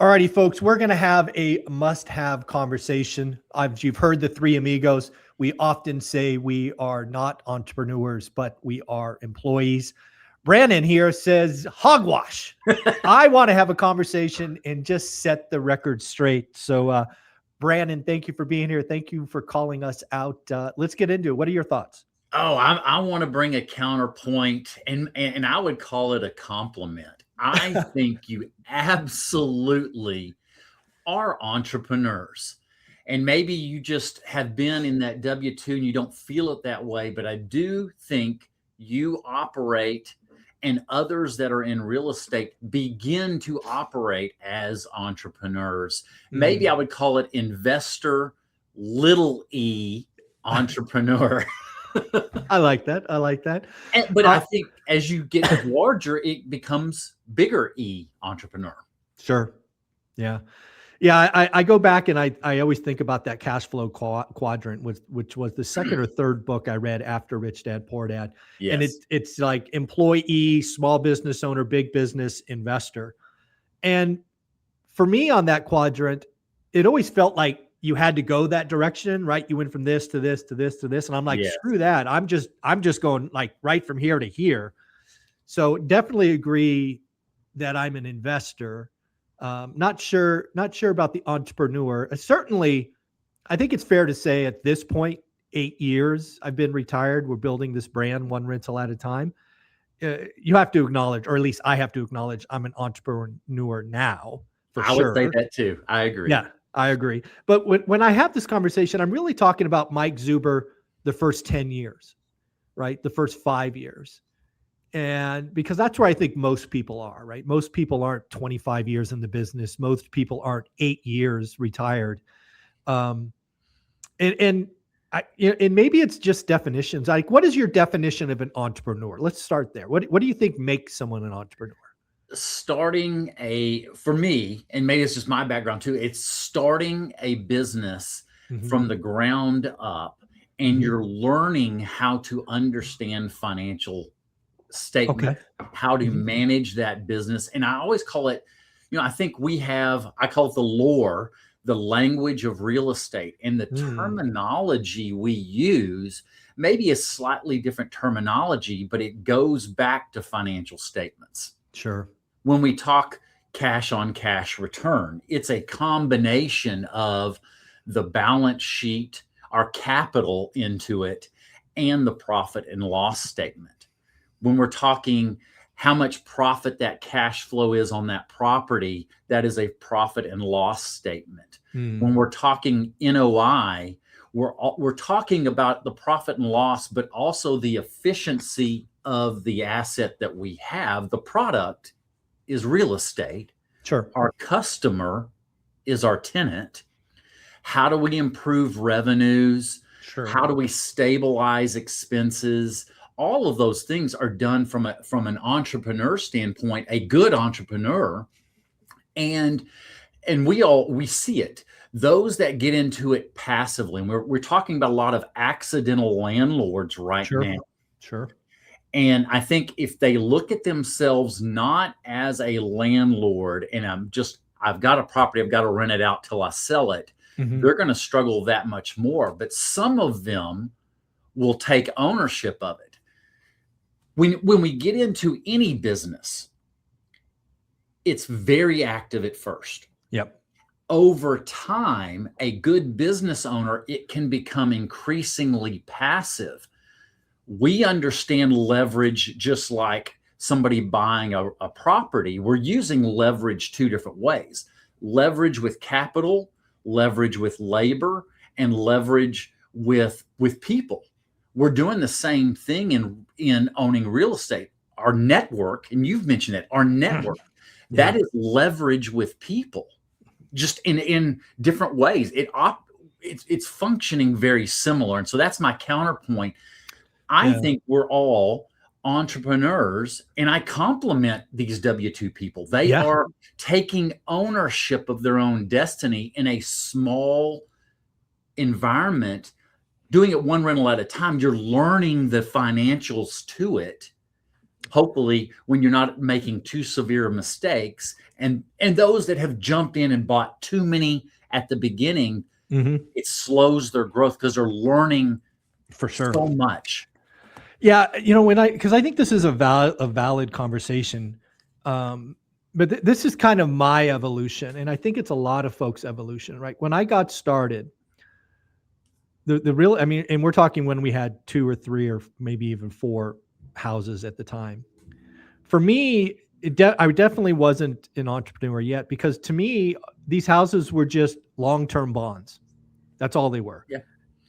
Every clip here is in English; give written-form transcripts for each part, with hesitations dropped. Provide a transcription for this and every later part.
All righty, folks, we're going to have a must-have conversation. You've heard the three amigos. We often say we are not entrepreneurs, but we are employees. Brandon here says hogwash. I want to have a conversation and just set the record straight. So, Brandon, thank you for being here. Thank you for calling us out. Let's get into it. What are your thoughts? Oh, I want to bring a counterpoint, and I would call it a compliment. I think you absolutely are entrepreneurs. And maybe you just have been in that W-2 and you don't feel it that way, but I do think you operate and others that are in real estate begin to operate as entrepreneurs. Maybe I would call it investor little e entrepreneur. I like that. I like that. But I think as you get larger, it becomes bigger E entrepreneur. Sure. Yeah. Yeah. I go back and I always think about that cash flow quadrant, which was the second or third book I read after Rich Dad, Poor Dad. Yes. And it's like employee, small business owner, big business, investor. And for me on that quadrant, it always felt like you had to go that direction, right? You went from this to this to this to this. And I'm like, screw that. I'm just going like right from here to here. So definitely agree that I'm an investor. Not sure about the entrepreneur. Certainly, I think it's fair to say at this point, 8 years I've been retired. We're building this brand one rental at a time. You have to acknowledge, or at least I have to acknowledge, I'm an entrepreneur now. I would say that too. I agree. Yeah. I agree. But when I have this conversation, I'm really talking about Mike Zuber, the first 10 years, right? The first 5 years. And because that's where I think most people are, right? Most people aren't 25 years in the business. Most people aren't 8 years retired. And maybe it's just definitions. Like, what is your definition of an entrepreneur? Let's start there. What do you think makes someone an entrepreneur? For me, and maybe it's just my background too, it's starting a business from the ground up, and you're learning how to understand financial statement, how to manage that business. And I always call it, I think I call it the lore, the language of real estate, and the terminology we use maybe is slightly different terminology, but it goes back to financial statements. Sure. When we talk cash on cash return, it's a combination of the balance sheet, our capital into it, and the profit and loss statement. When we're talking how much profit that cash flow is on that property, that is a profit and loss statement. When we're talking NOI, we're talking about the profit and loss, but also the efficiency of the asset that we have. The product is real estate. Sure. Our customer is our tenant. How do we improve revenues? Sure. How do we stabilize expenses? All of those things are done from an entrepreneur standpoint, a good entrepreneur. And we see it. Those that get into it passively, and we're talking about a lot of accidental landlords right now. Sure. And I think if they look at themselves not as a landlord and I've got a property, I've got to rent it out till I sell it, they're going to struggle that much more. But some of them will take ownership of it. When we get into any business, it's very active at first. Yep. Over time, a good business owner, it can become increasingly passive. We understand leverage just like somebody buying a property. We're using leverage two different ways: leverage with capital, leverage with labor, and leverage with people. We're doing the same thing in owning real estate. Our network, and you've mentioned it, our network, that is leverage with people, just in different ways. It's functioning very similar. And so that's my counterpoint. I think we're all entrepreneurs, and I compliment these W-2 people. They are taking ownership of their own destiny in a small environment, doing it one rental at a time. You're learning the financials to it. hopefully when you're not making too severe mistakes, and those that have jumped in and bought too many at the beginning, it slows their growth because they're learning for sure so much. Yeah, because I think this is a valid conversation, but this is kind of my evolution, and I think it's a lot of folks' evolution, right? When I got started, the real, I mean, and we're talking when we had 2 or 3 or maybe even 4 houses at the time. For me, I definitely wasn't an entrepreneur yet, because to me, these houses were just long-term bonds. That's all they were. Yeah.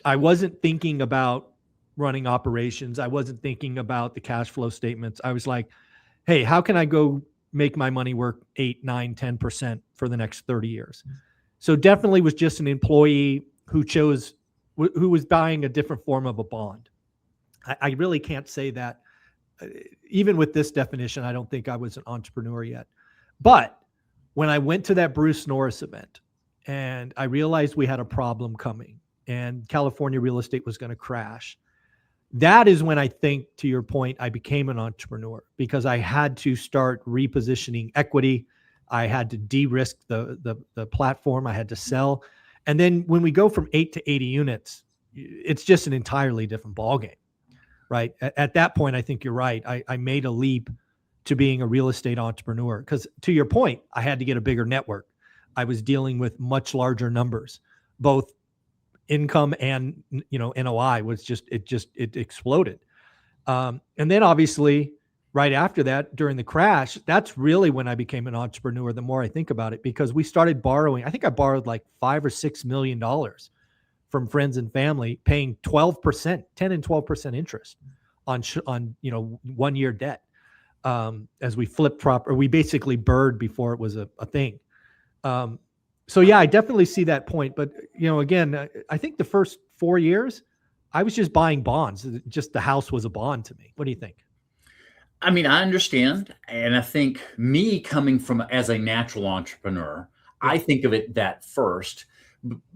I wasn't thinking about running operations. I wasn't thinking about the cash flow statements. I was like, hey, how can I go make my money work 8, 9, 10% for the next 30 years? So definitely was just an employee who was buying a different form of a bond. I really can't say that. Even with this definition, I don't think I was an entrepreneur yet. But when I went to that Bruce Norris event and I realized we had a problem coming and California real estate was going to crash, that is when I think, to your point, I became an entrepreneur, because I had to start repositioning equity. I had to de-risk the platform. I had to sell. And then when we go from 8 to 80 units, it's just an entirely different ballgame, right? At that point, I think you're right. I made a leap to being a real estate entrepreneur, because to your point, I had to get a bigger network. I was dealing with much larger numbers, both income and NOI was it exploded. And then obviously right after that, during the crash, that's really when I became an entrepreneur, the more I think about it, because we started borrowing. I think I borrowed like $5 or $6 million from friends and family, paying 12%, 10 and 12% interest on 1 year debt. As we flipped we basically bird before it was a thing. So yeah, I definitely see that point. But, again, I think the first 4 years, I was just buying bonds. Just the house was a bond to me. What do you think? I mean, I understand. And I think me coming from as a natural entrepreneur, I think of it that first,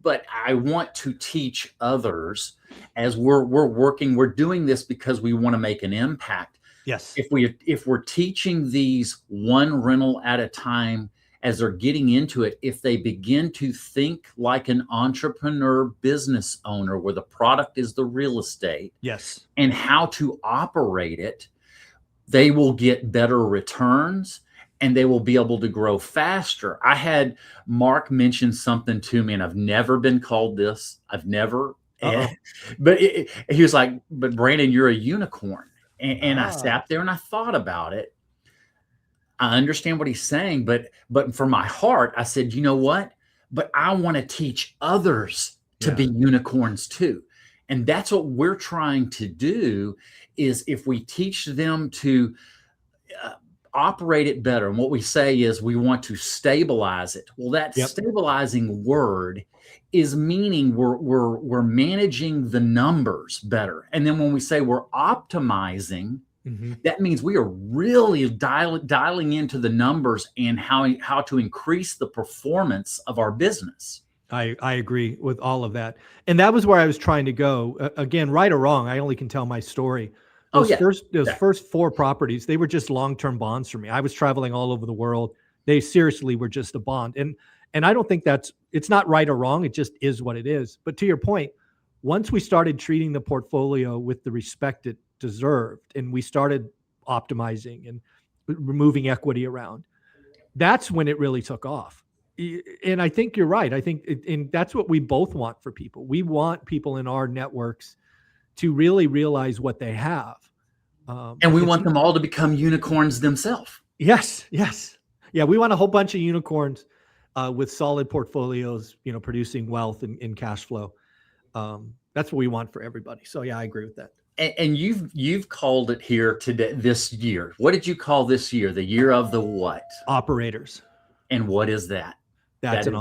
but I want to teach others as we're working, we're doing this because we want to make an impact. Yes. If we're teaching these one rental at a time, as they're getting into it, if they begin to think like an entrepreneur business owner, where the product is the real estate, yes, and how to operate it, they will get better returns and they will be able to grow faster. I had Mark mention something to me, and I've never been called this. I've never, but he was like, but Brandon, you're a unicorn. And I sat there and I thought about it. I understand what he's saying, but for my heart, I said, you know what? But I want to teach others to be unicorns too. And that's what we're trying to do, is if we teach them to operate it better. And what we say is we want to stabilize it. Well, that stabilizing word is meaning we're managing the numbers better. And then when we say we're optimizing, that means we are really dialing into the numbers and how to increase the performance of our business. I agree with all of that. And that was where I was trying to go. Again, right or wrong, I only can tell my story. Those first 4 properties, they were just long-term bonds for me. I was traveling all over the world. They seriously were just a bond. And I don't think it's not right or wrong. It just is what it is. But to your point, once we started treating the portfolio with the respect it deserved, and we started optimizing and removing equity around, that's when it really took off. And I think you're right. I think, and that's what we both want for people. We want people in our networks to really realize what they have. And we want them all to become unicorns themselves. Yes. Yeah, we want a whole bunch of unicorns with solid portfolios, producing wealth and cash flow. That's what we want for everybody. So yeah, I agree with that. And you've called it here today, this year. What did you call this year? The year of the what? Operators. And what is that? That's an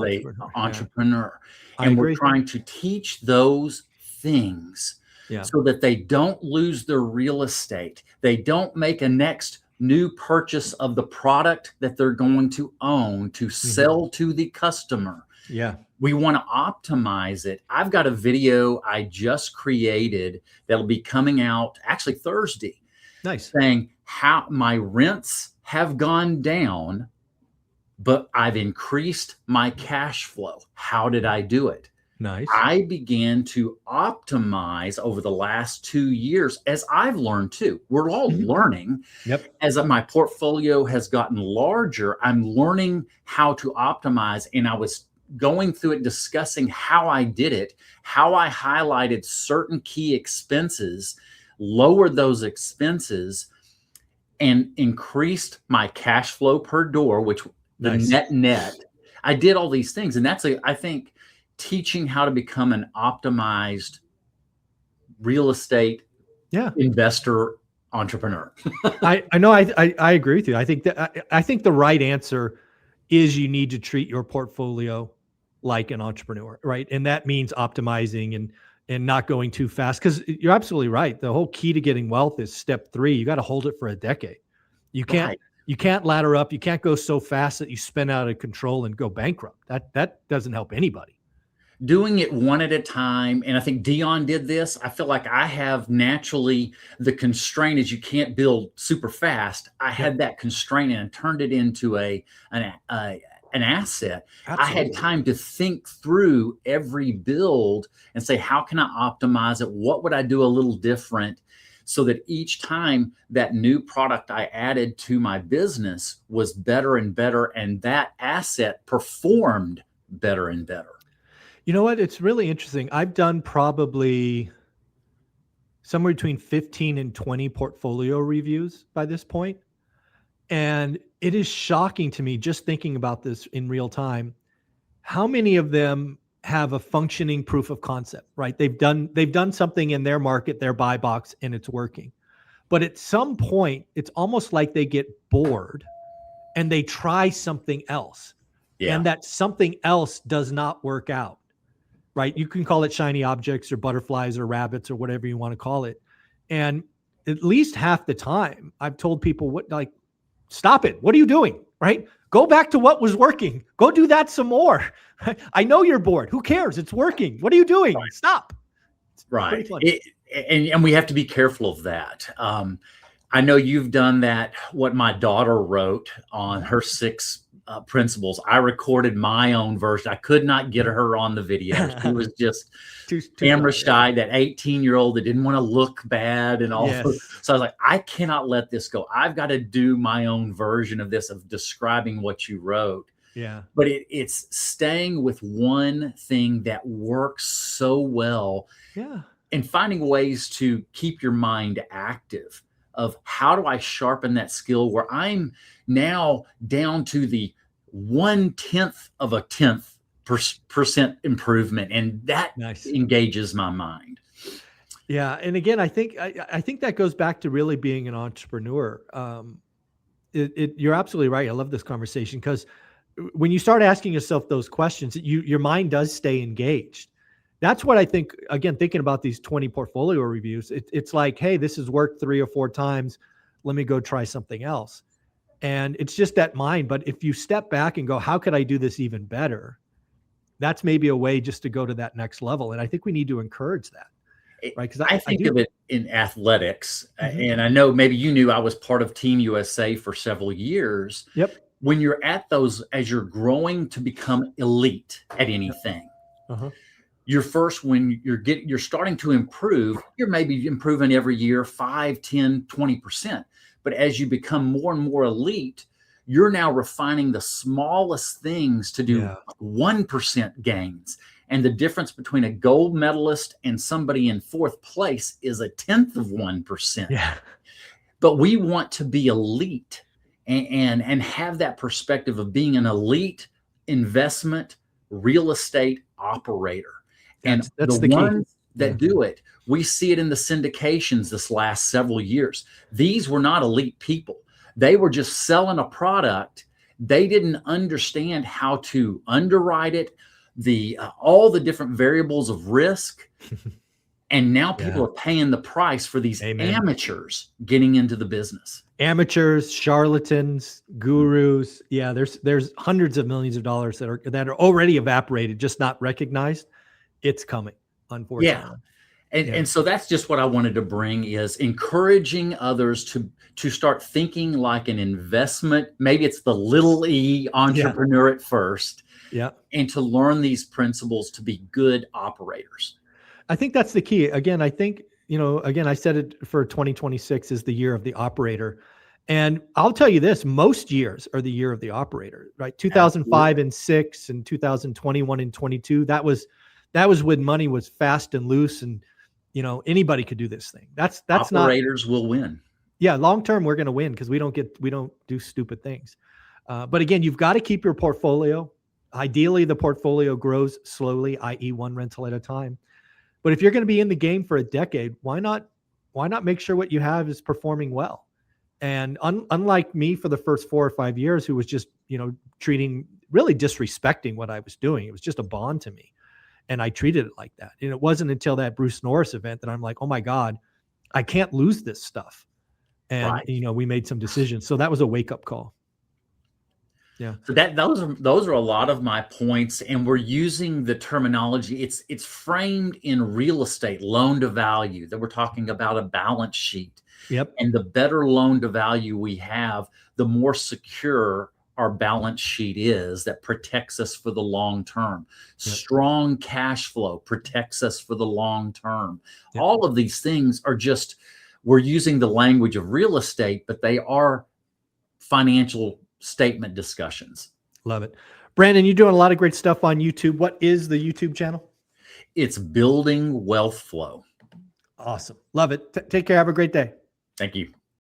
entrepreneur. Yeah. And we're trying to teach those things so that they don't lose their real estate. They don't make a next new purchase of the product that they're going to own to sell to the customer. Yeah. We want to optimize it. I've got a video I just created that'll be coming out actually Thursday. Nice. Saying how my rents have gone down, but I've increased my cash flow. How did I do it? Nice. I began to optimize over the last 2 years, as I've learned too. We're all learning. Yep. As my portfolio has gotten larger, I'm learning how to optimize. And I was going through it, discussing how I did it, how I highlighted certain key expenses, lowered those expenses, and increased my cash flow per door, which the net. I did all these things. And that's, I think, teaching how to become an optimized real estate investor entrepreneur. I know. I agree with you. I think the right answer is you need to treat your portfolio like an entrepreneur, right? And that means optimizing and not going too fast. Because you're absolutely right. The whole key to getting wealth is step 3. You got to hold it for a decade. You can't ladder up. You can't go so fast that you spin out of control and go bankrupt. That doesn't help anybody. Doing it one at a time. And I think Dion did this. I feel like I have naturally, the constraint is you can't build super fast. I had that constraint and turned it into an asset. Absolutely. I had time to think through every build and say, how can I optimize it? What would I do a little different? So that each time that new product I added to my business was better and better, and that asset performed better and better. You know what? It's really interesting. I've done probably somewhere between 15 and 20 portfolio reviews by this point. And it is shocking to me, just thinking about this in real time, how many of them have a functioning proof of concept, right? They've done something in their market, their buy box, and it's working. But at some point, it's almost like they get bored and they try something else. Yeah. And that something else does not work out. Right? You can call it shiny objects or butterflies or rabbits or whatever you want to call it. And at least half the time I've told people, stop it. What are you doing? Right? Go back to what was working. Go do that some more. I know you're bored. Who cares? It's working. What are you doing? Right. Stop. Right. And we have to be careful of that. I know you've done that. What my daughter wrote on her 6 principles. I recorded my own version. I could not get her on the video. She was just too camera shy, that 18-year-old that didn't want to look bad and all. Yes. So I was like, I cannot let this go. I've got to do my own version of this, of describing what you wrote. Yeah. But it's staying with one thing that works so well. Yeah. And finding ways to keep your mind active of how do I sharpen that skill where I'm now down to the 0.1% improvement, and that engages my mind. Yeah, and again, I think that goes back to really being an entrepreneur. You're absolutely right. I love this conversation because when you start asking yourself those questions, your mind does stay engaged. That's what I think. Again, thinking about these 20 portfolio reviews, it's like, hey, this has worked 3 or 4 times. Let me go try something else. And it's just that mind. But if you step back and go, how could I do this even better? That's maybe a way just to go to that next level. And I think we need to encourage that. Right? Because I think of it in athletics. And I know maybe you knew I was part of Team USA for several years. Yep. When you're at those, as you're growing to become elite at anything, you're first, when you're starting to improve, you're maybe improving every year 5, 10, 20%. But as you become more and more elite, you're now refining the smallest things to do 1% gains. And the difference between a gold medalist and somebody in 4th place is 1/10%. Yeah. But we want to be elite and have that perspective of being an elite investment real estate operator. That's the ones that do it, we see it in the syndications this last several years. These were not elite people. They were just selling a product. They didn't understand how to underwrite it, all the different variables of risk. And now people are paying the price for these amateurs getting into the business. Amateurs, charlatans, gurus. Yeah, there's hundreds of millions of dollars that are already evaporated, just not recognized. It's coming, unfortunately. Yeah. And so that's just what I wanted to bring, is encouraging others to start thinking like an investment. Maybe it's the little e entrepreneur at first. Yeah. And to learn these principles to be good operators. I think that's the key. Again, I think, again, I said it for 2026 is the year of the operator. And I'll tell you this, most years are the year of the operator, right? 2005 and 6 and 2021 and 22. That was when money was fast and loose, and anybody could do this thing. That's operators will win. Yeah, long term we're going to win because we don't do stupid things. But again, you've got to keep your portfolio. Ideally, the portfolio grows slowly, i.e., one rental at a time. But if you're going to be in the game for a decade, why not make sure what you have is performing well? And unlike me for the first 4 or 5 years, who was just really disrespecting what I was doing, it was just a bond to me. And I treated it like that. And it wasn't until that Bruce Norris event that I'm like, oh my God, I can't lose this stuff. And, right. We made some decisions. So that was a wake up call. Yeah. So those are a lot of my points. And we're using the terminology. It's framed in real estate, loan to value, that we're talking about a balance sheet. Yep. And the better loan to value we have, the more secure our balance sheet is, that protects us for the long term. Yep. Strong cash flow protects us for the long term. Yep. All of these things are just, we're using the language of real estate, but they are financial statement discussions. Love it. Brandon, you're doing a lot of great stuff on YouTube. What is the YouTube channel? It's Building Wealth Flow. Awesome. Love it. Take care. Have a great day. Thank you.